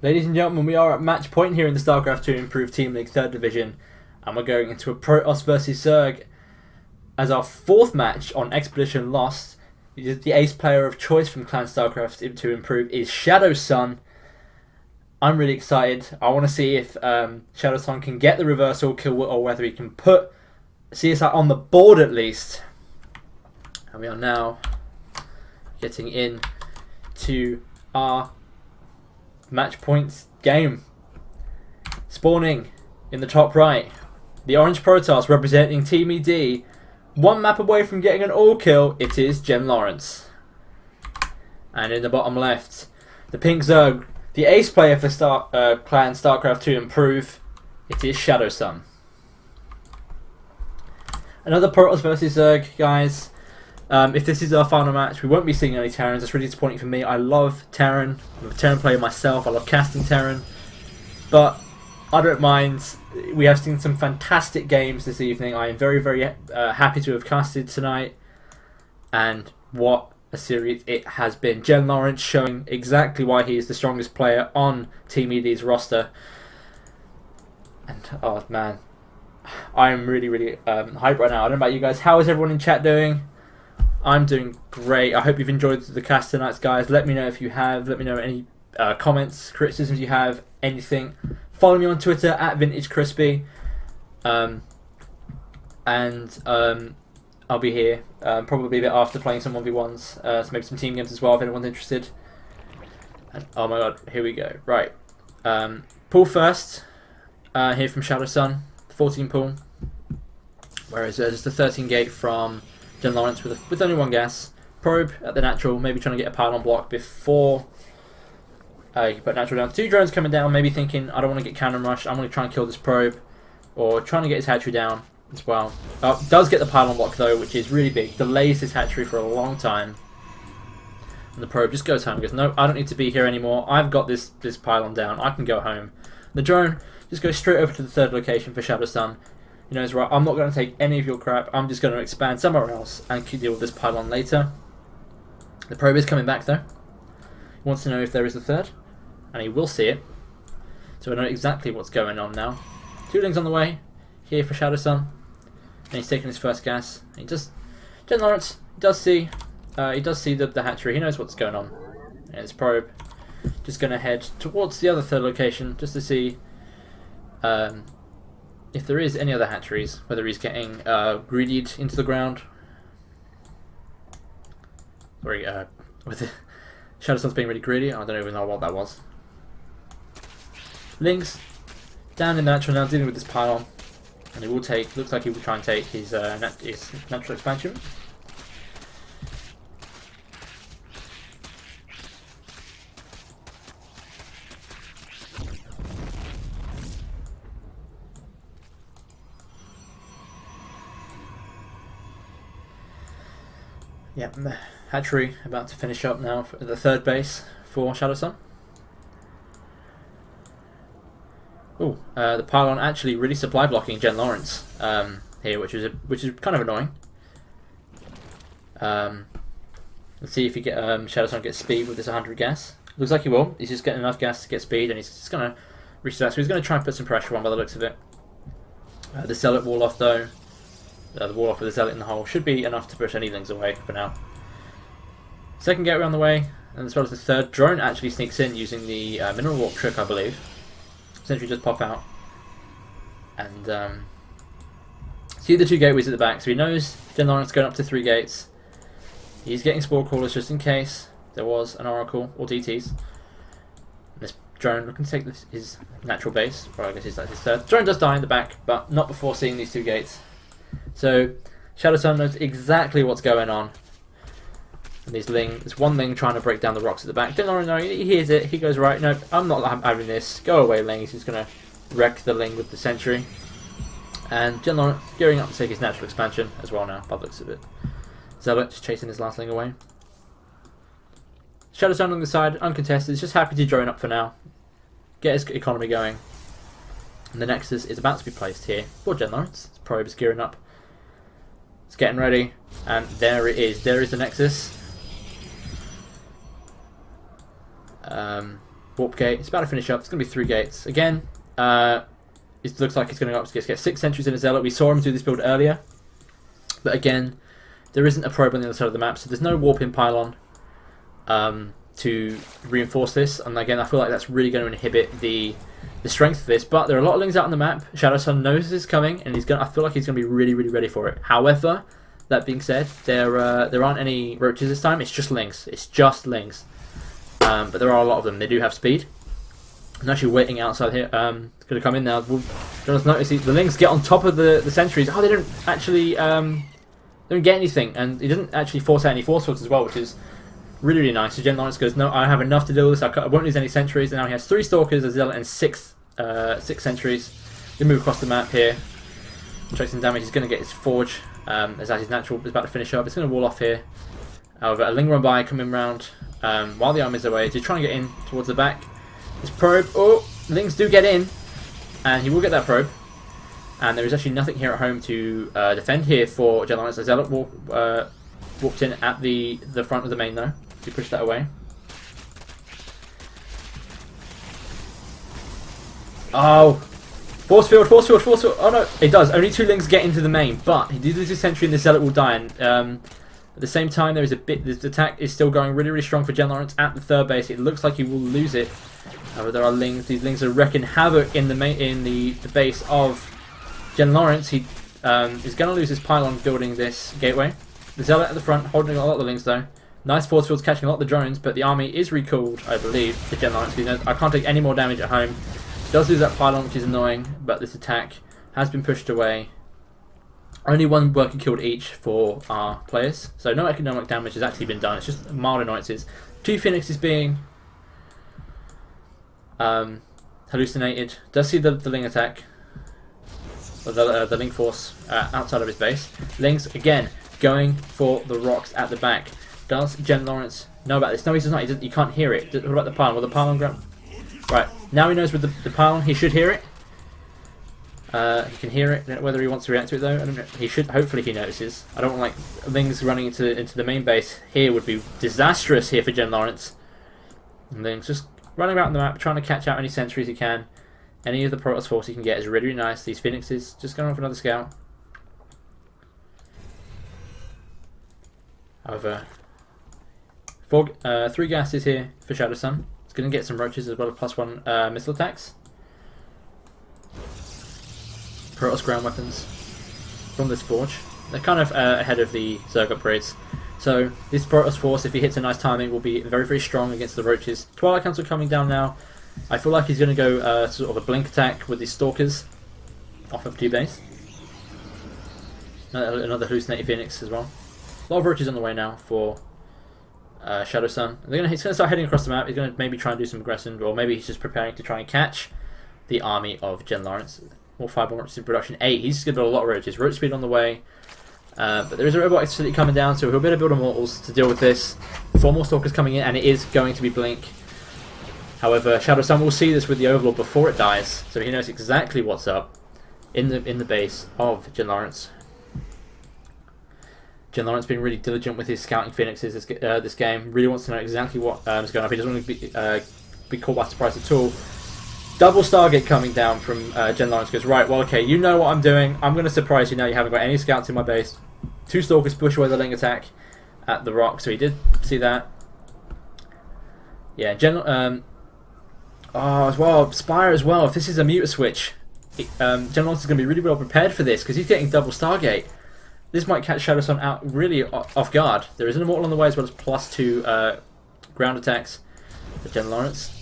Ladies and gentlemen, we are at match point here in the StarCraft 2 Improved Team League 3rd Division, and we're going into a Protoss versus Zerg as our 4th match on Expedition Lost. The ace player of choice from Clan StarCraft 2 Improved is Shadowsun. I'm really excited. I want to see if Shadowsun can get the reversal kill, or whether he can put CSI on the board at least. And we are now getting in to our match points game. Spawning in the top right, the orange Protoss representing Team ED. One map away from getting an all kill, it is Jen Lawrence. And in the bottom left, the pink Zerg, the ace player for Clan StarCraft 2 Improve, it is Shadowsun. Another Protoss versus Zerg, guys. If this is our final match, we won't be seeing any Terrans. That's really disappointing for me. I love Terran. I'm a Terran player myself. I love casting Terran. But I don't mind. We have seen some fantastic games this evening. I am very, very happy to have casted tonight. And what a series it has been. Jen Lawrence showing exactly why he is the strongest player on Team ED's roster. And, oh man, I am really, really hyped right now. I don't know about you guys. How is everyone in chat doing? I'm doing great. I hope you've enjoyed the cast tonight, guys. Let me know if you have. Let me know any comments, criticisms you have, anything. Follow me on Twitter at VintageCrispy. I'll be here probably a bit after playing some 1v1s. So maybe some team games as well if anyone's interested. And, oh my god, here we go. Right. Pool first. Here from Shadowsun. 14 pool. Whereas there's the 13 gate from Jen Lawrence with only one gas. Probe at the natural, maybe trying to get a pylon block before you put natural down. 2 drones coming down, maybe thinking, I don't want to get cannon rush, I'm going to try and kill this probe. Or trying to get his hatchery down as well. Does get the pylon block though, which is really big. Delays his hatchery for a long time. And the probe just goes home and goes, no, I don't need to be here anymore. I've got this pylon down, I can go home. The drone just goes straight over to the 3rd location for Shadowsun. He knows, right, I'm not going to take any of your crap. I'm just going to expand somewhere else and deal with this pylon later. The probe is coming back, though. He wants to know if there is a 3rd, and he will see it. So we know exactly what's going on now. 2 lings on the way here for Shadowsun, and he's taking his first gas. Jen Lawrence does see the hatchery. He knows what's going on. And his probe just going to head towards the other 3rd location just to see if there is any other hatcheries, whether he's getting greedied into the ground. Sorry, with Shadowsun's being really greedy. I don't even know what that was. Lings down in the natural now, dealing with this pylon, and he will take. Looks like he will try and take his natural expansion. Yep, hatchery about to finish up now for the 3rd base for Shadowsun. Oh, the pylon actually really supply blocking Jen Lawrence here, which is kind of annoying. Let's see if he Shadowsun gets speed with this 100 gas. Looks like he will. He's just getting enough gas to get speed, and he's just going to reach that. So he's going to try and put some pressure on by the looks of it. The Zealot wall off though. The wall off with the Zealot in the hole should be enough to push any lings away for now. 2nd gateway on the way, and as well as the 3rd. Drone actually sneaks in using the mineral warp trick, I believe. Sentry just pop out. And see the 2 gateways at the back, so he knows Jen Lawrence going up to 3 gates. He's getting spore crawlers just in case there was an oracle or DTs. And this drone looking to take his natural base, or I guess that's his 3rd. Drone does die in the back, but not before seeing these 2 gates. So Shadowsun knows exactly what's going on. And there's one ling trying to break down the rocks at the back. Jen Lawrence, no, he hears it. He goes, right, no, I'm not having this. Go away, ling. He's just going to wreck the ling with the sentry. And Jen Lawrence gearing up to take his natural expansion as well now, by the looks of it. Zealot just chasing his last ling away. Shadowsun on the side, uncontested. He's just happy to drone up for now. Get his economy going. And the Nexus is about to be placed here for Jen Lawrence. His probe is gearing up. It's getting ready, and there it is. There is the Nexus. Warp gate. It's about to finish up. It's going to be 3 gates. Again, it looks like it's going to go up to get 6 sentries in a Zealot. We saw him do this build earlier. But again, there isn't a probe on the other side of the map, so there's no warp-in pylon to reinforce this. And again, I feel like that's really going to inhibit the strength of this. But there are a lot of lings out on the map. Shadowsun knows this is coming, and I feel like he's going to be really, really ready for it. However, that being said, there aren't any roaches this time. It's just lings. It's just lings. But there are a lot of them. They do have speed. I'm actually waiting outside here. It's going to come in now. Jonas notice the lings get on top of the sentries. Oh, they don't actually don't get anything, and he doesn't actually force out any force fields as well, which is really, really nice. So Gen Lawrence goes, no, I have enough to deal with this. I won't lose any sentries. And now he has 3 stalkers, a zealot, and 6 sentries. They move across the map here. Takes some damage. He's going to get his forge as his natural is about to finish up. It's going to wall off here. However, a ling run by coming round while the army's away. He's trying to get in towards the back. This probe. Oh, lings do get in, and he will get that probe. And there is actually nothing here at home to defend here for Gen Lawrence. A zealot walked in at the front of the main though. He pushed that away. Oh, force field. Oh no, it does. Only 2 lings get into the main, but he did lose his sentry, and the zealot will die. And at the same time, there is a bit. This attack is still going really, really strong for Gen Lawrence at the 3rd base. It looks like he will lose it. However, there are lings. These lings are wreaking havoc in the base of Gen Lawrence. He is going to lose his pylon building this gateway. The zealot at the front, holding a lot of the lings though. Nice force fields catching a lot of the drones, but the army is recalled, I believe, to Gen Lawrence. He knows I can't take any more damage at home. He does lose that pylon, which is annoying, but this attack has been pushed away. Only 1 worker killed each for our players, so no economic damage has actually been done. It's just mild annoyances. 2 phoenixes being hallucinated. Does see the ling attack, or the ling force outside of his base. Lings again going for the rocks at the back. Does Gen Lawrence know about this? No, he does not. You can't hear it. What about the pylon? Will the pylon grab? Right, now he knows with the pylon. He should hear it. He can hear it. Whether he wants to react to it though, I don't know. He should. Hopefully he notices. I don't want like lings running into the main base here would be disastrous here for Gen Lawrence. And lings just running around the map, trying to catch out any sentries he can. Any of the Protoss force he can get is really, really nice. These phoenixes just going on for another scout. However, 3 gases here for Shadowsun. It's going to get some roaches as well as +1 missile attacks. Protoss ground weapons from this forge. They're kind of ahead of the Zerg upgrades. So this Protoss force, if he hits a nice timing, will be very, very strong against the roaches. Twilight Council coming down now. I feel like he's going to go sort of a blink attack with these stalkers off of 2 base. Another hallucinated phoenix as well. A lot of roaches on the way now for Shadowsun. He's going to start heading across the map. He's going to maybe try and do some aggression, or maybe he's just preparing to try and catch the army of Gen Lawrence. More fireball roaches in production. 8. He's going to build a lot of roaches. Roach speed on the way. But there is a robotic facility coming down, so he'll be able to build immortals to deal with this. 4 more stalkers coming in, and it is going to be blink. However, Shadowsun will see this with the Overlord before it dies, so he knows exactly what's up in the base of Gen Lawrence. Gen Lawrence being really diligent with his scouting phoenixes this game. Really wants to know exactly what is going on. He doesn't want to be caught by surprise at all. Double Stargate coming down from Gen Lawrence. Goes, right, well, okay, you know what I'm doing. I'm going to surprise you now. You haven't got any scouts in my base. 2 stalkers push away the ling attack at the rock, so he did see that. Yeah, as well, Spire as well. If this is a muta switch, Gen Lawrence is going to be really well prepared for this because he's getting double Stargate. This might catch Shadowsun out really off guard. There is an immortal on the way as well as +2 ground attacks for Gen Lawrence.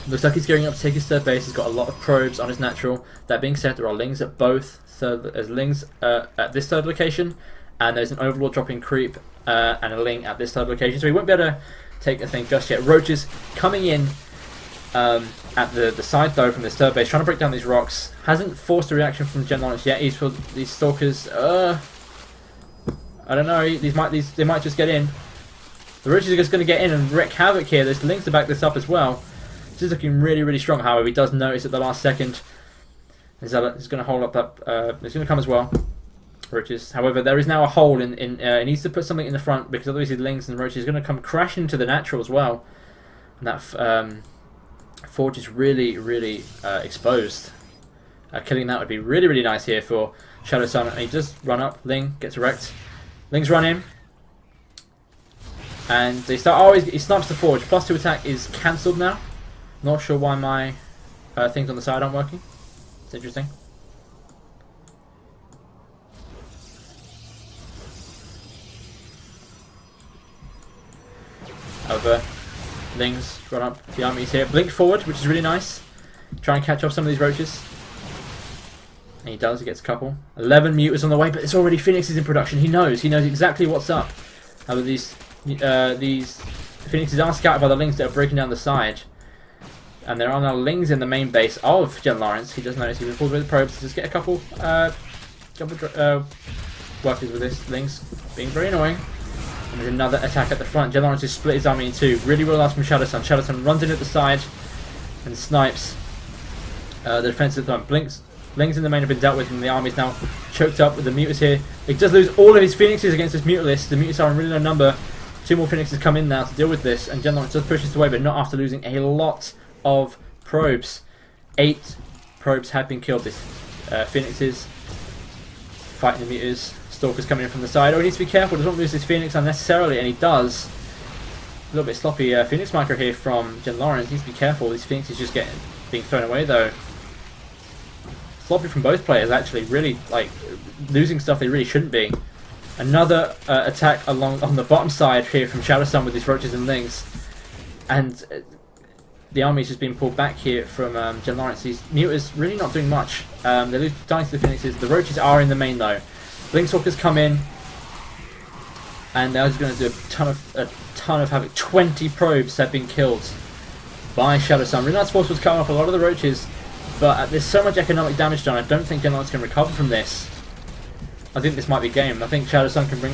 Looks like he's gearing up to take his 3rd base. He's got a lot of probes on his natural. That being said, there are lings at both. There's lings at this 3rd location, and there's an Overlord dropping creep and a ling at this 3rd location. So he won't be able to take a thing just yet. Roaches coming in at the side though from this 3rd base, trying to break down these rocks. Hasn't forced a reaction from Gen Lawrence yet. He's for these stalkers. I don't know. They might just get in. The roaches are just going to get in and wreak havoc here. There's lings to back this up as well. This is looking really, really strong. However, he does notice at the last second. He's going to hold up that. It's going to come as well. Roaches. However, there is now a hole in. He needs to put something in the front because otherwise the lings and the roaches are going to come crashing into the natural as well. And that Forge is really, really exposed. Killing that would be really, really nice here for Shadow Sun. And he does run up. Ling gets wrecked. Ling's run in. And they start. Oh, he snipes the Forge. +2 attack is cancelled now. Not sure why my things on the side aren't working. It's interesting. Over. Ling's run up. The army's here. Blink forward, which is really nice. Try and catch off some of these roaches. And he does. He gets a couple. 11 muters on the way, but it's already Phoenixes in production. He knows. He knows exactly what's up. However, these Phoenixes are scattered by the Lings that are breaking down the side. And there are now Lings in the main base of Gen Lawrence. He does notice he's been pulled with the probes. Just get a couple workers with this. Lings being very annoying. And there's another attack at the front. Gen Lawrence has split his army in two. Really well asked from Shadow Sun. Shadow Sun runs in at the side and snipes the defensive front. Lings in the main have been dealt with, and the army's now choked up with the Mutas here. He does lose all of his Phoenixes against this Mutalist. The Mutas are in really low number. 2 more Phoenixes come in now to deal with this, and Gen Lawrence does push this away, but not after losing a lot of probes. 8 probes have been killed. This Phoenixes fighting the Mutas. Stalker's coming in from the side. Oh, he needs to be careful. Doesn't lose his Phoenix unnecessarily, and he does. A little bit sloppy Phoenix micro here from Gen Lawrence. He needs to be careful. These Phoenixes just being thrown away though. Sloppy from both players actually. Really like losing stuff they really shouldn't be. Another attack on the bottom side here from Shadow Sun with these roaches and Lings, and the army's just being pulled back here from Gen Lawrence. These Mutas really not doing much. They're dying to the Phoenixes. The roaches are in the main though. Blinkstalkers come in, and they're just going to do a ton of havoc. 20 probes have been killed by Shadow Sun. Really nice force was cutting off a lot of the roaches, but there's so much economic damage done. I don't think Gen Lawrence can recover from this. I think this might be game. I think Shadow Sun can bring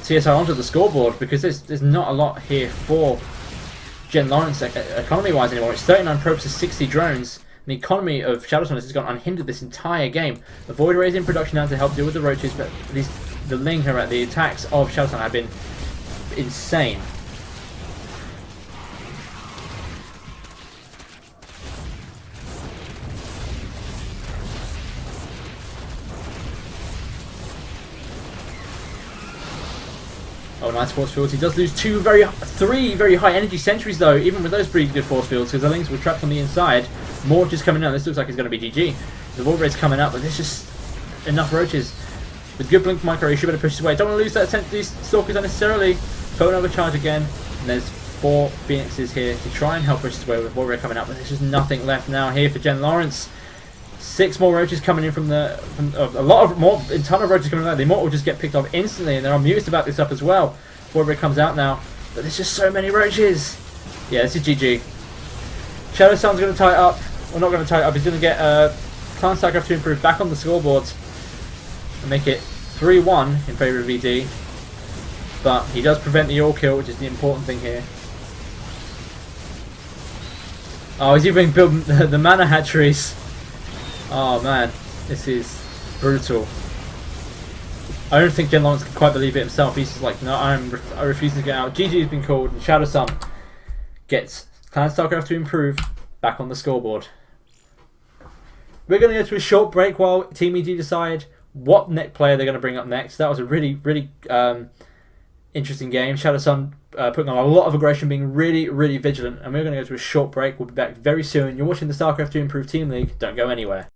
CSI onto the scoreboard, because there's not a lot here for Gen Lawrence economy-wise anymore. It's 39 probes to 60 drones. The economy of Shadow Sun has gone unhindered this entire game. The Void Ray is in production now to help deal with the roaches, but the Ling here, the attacks of Shadow Sun have been insane. Oh, nice force fields. He does lose 3 very high energy sentries though, even with those pretty good force fields, because the Lings were trapped on the inside. More just coming out. This looks like it's going to be GG. The Void Ray's coming out, but there's just enough roaches. With good blink micro, you should better push this away. Don't want to lose these Stalkers unnecessarily. Phone overcharge again. And there's 4 Phoenixes here to try and help push this away with Void Ray coming out, but there's just nothing left now here for Gen Lawrence. 6 more roaches coming in from a ton of roaches coming out. The Immortal will just get picked off instantly, and there are Mutas to back this up as well. Void Ray comes out now, but there's just so many roaches. Yeah, this is GG. Shadow Sun's going to tie it up. Well, not going to tie it up. He's going to get Clan StarCraft to improve back on the scoreboard and make it 3-1 in favour of VD. But he does prevent the all kill, which is the important thing here. Oh, he's even building the mana hatcheries. Oh man, this is brutal. I don't think Gen Lawrence can quite believe it himself. He's just like, no, I refuse to get out. GG has been called, and Shadow Sun gets Clan StarCraft to improve back on the scoreboard. We're going to go to a short break while Teamleague decide what next player they're going to bring up next. That was a really, really interesting game. Shadow Sun putting on a lot of aggression, being really, really vigilant. And we're going to go to a short break. We'll be back very soon. You're watching the StarCraft 2 Improved Team League. Don't go anywhere.